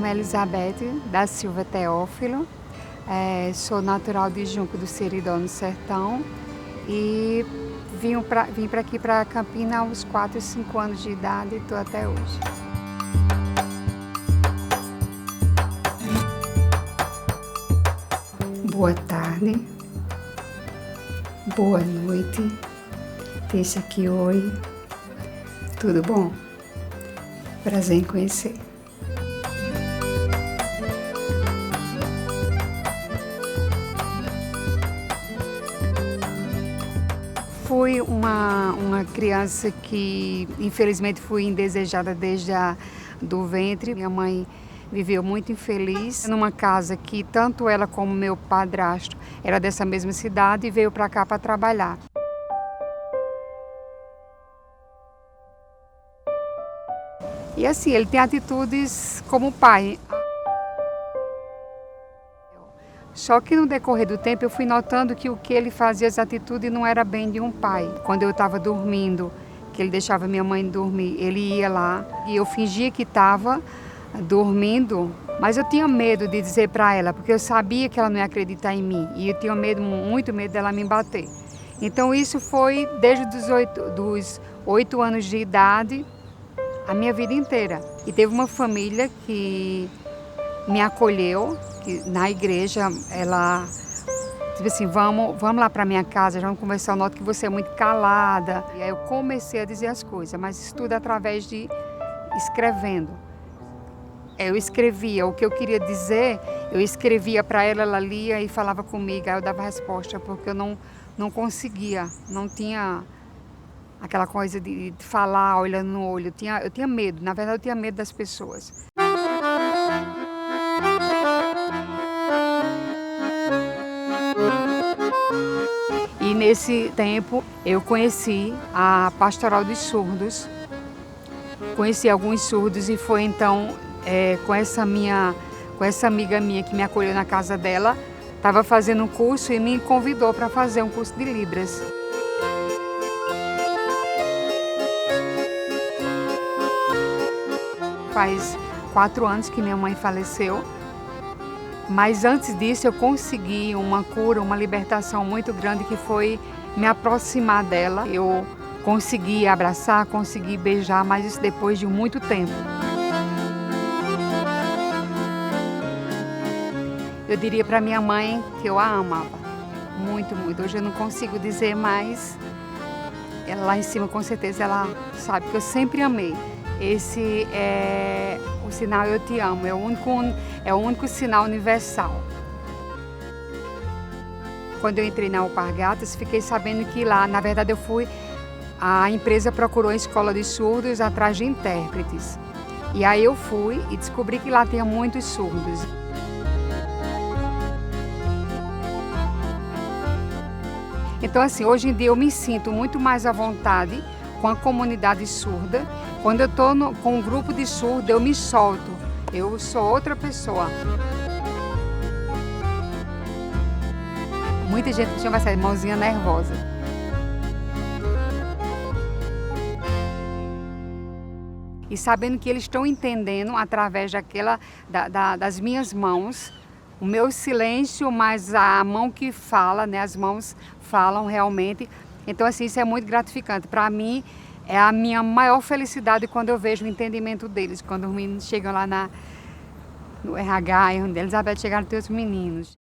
nome é Elizabeth da Silva Teófilo, sou natural de Junco do Seridó, no Sertão, e vim para aqui, para Campina, aos 4, 5 anos de idade e estou até hoje. Boa tarde, boa noite, deixa aqui oi, tudo bom? Prazer em conhecer. Fui uma criança que, infelizmente, fui indesejada desde do ventre. Minha mãe viveu muito infeliz numa casa que tanto ela como meu padrasto era dessa mesma cidade e veio para cá para trabalhar. E assim, ele tem atitudes como pai. Só que no decorrer do tempo eu fui notando que o que ele fazia, as atitudes, não era bem de um pai. Quando eu estava dormindo, que ele deixava minha mãe dormir, ele ia lá e eu fingia que estava dormindo, mas eu tinha medo de dizer para ela, porque eu sabia que ela não ia acreditar em mim e eu tinha medo, muito medo dela me bater. Então isso foi desde dos 8 anos de idade, a minha vida inteira. E teve uma família que me acolheu, que na igreja ela disse assim, vamos lá para minha casa, já vamos conversar, eu noto que você é muito calada. E aí eu comecei a dizer as coisas, mas isso tudo através de escrevendo. Eu escrevia o que eu queria dizer, eu escrevia para ela, ela lia e falava comigo, aí eu dava resposta, porque eu não conseguia, não tinha aquela coisa de falar olhando no olho, eu tinha medo, na verdade eu tinha medo das pessoas. E nesse tempo eu conheci a Pastoral dos Surdos, conheci alguns surdos e foi então com essa amiga minha que me acolheu na casa dela, estava fazendo um curso e me convidou para fazer um curso de Libras. Faz 4 anos que minha mãe faleceu, mas antes disso eu consegui uma cura, uma libertação muito grande, que foi me aproximar dela. Eu consegui abraçar, consegui beijar, mas isso depois de muito tempo. Eu diria para minha mãe que eu a amava muito, muito. Hoje eu não consigo dizer, mas ela lá em cima com certeza ela sabe que eu sempre amei. Esse é o sinal Eu Te Amo, é o único sinal universal. Quando eu entrei na Alpargatas, fiquei sabendo que lá, na verdade a empresa procurou a escola de surdos atrás de intérpretes. E aí eu fui e descobri que lá tinha muitos surdos. Então assim, hoje em dia eu me sinto muito mais à vontade com a comunidade surda. Quando eu estou com um grupo de surdos, eu me solto, eu sou outra pessoa. Muita gente me chama essa irmãzinha nervosa. E sabendo que eles estão entendendo através das minhas mãos, o meu silêncio, mas a mão que fala, né? As mãos falam realmente. Então assim, isso é muito gratificante. Para mim, é a minha maior felicidade quando eu vejo o entendimento deles, quando os meninos chegam lá no RH, e onde Elizabeth chegaram teus meninos.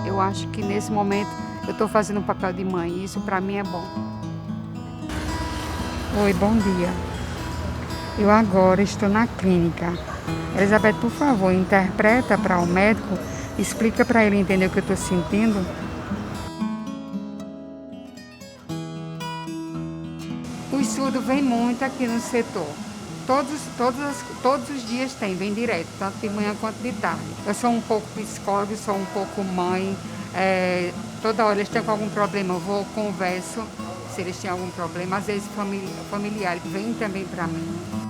Eu acho que nesse momento eu estou fazendo um papel de mãe e isso para mim é bom. Oi, bom dia. Eu agora estou na clínica. Elizabeth, por favor, interpreta para o médico, explica para ele entender o que eu estou sentindo. Os surdos vêm muito aqui no setor. Todos os dias vem direto, tanto de manhã quanto de tarde. Eu sou um pouco psicóloga, sou um pouco mãe. Toda hora eles têm algum problema, eu vou, converso, se eles têm algum problema. Às vezes familiares vêm também para mim.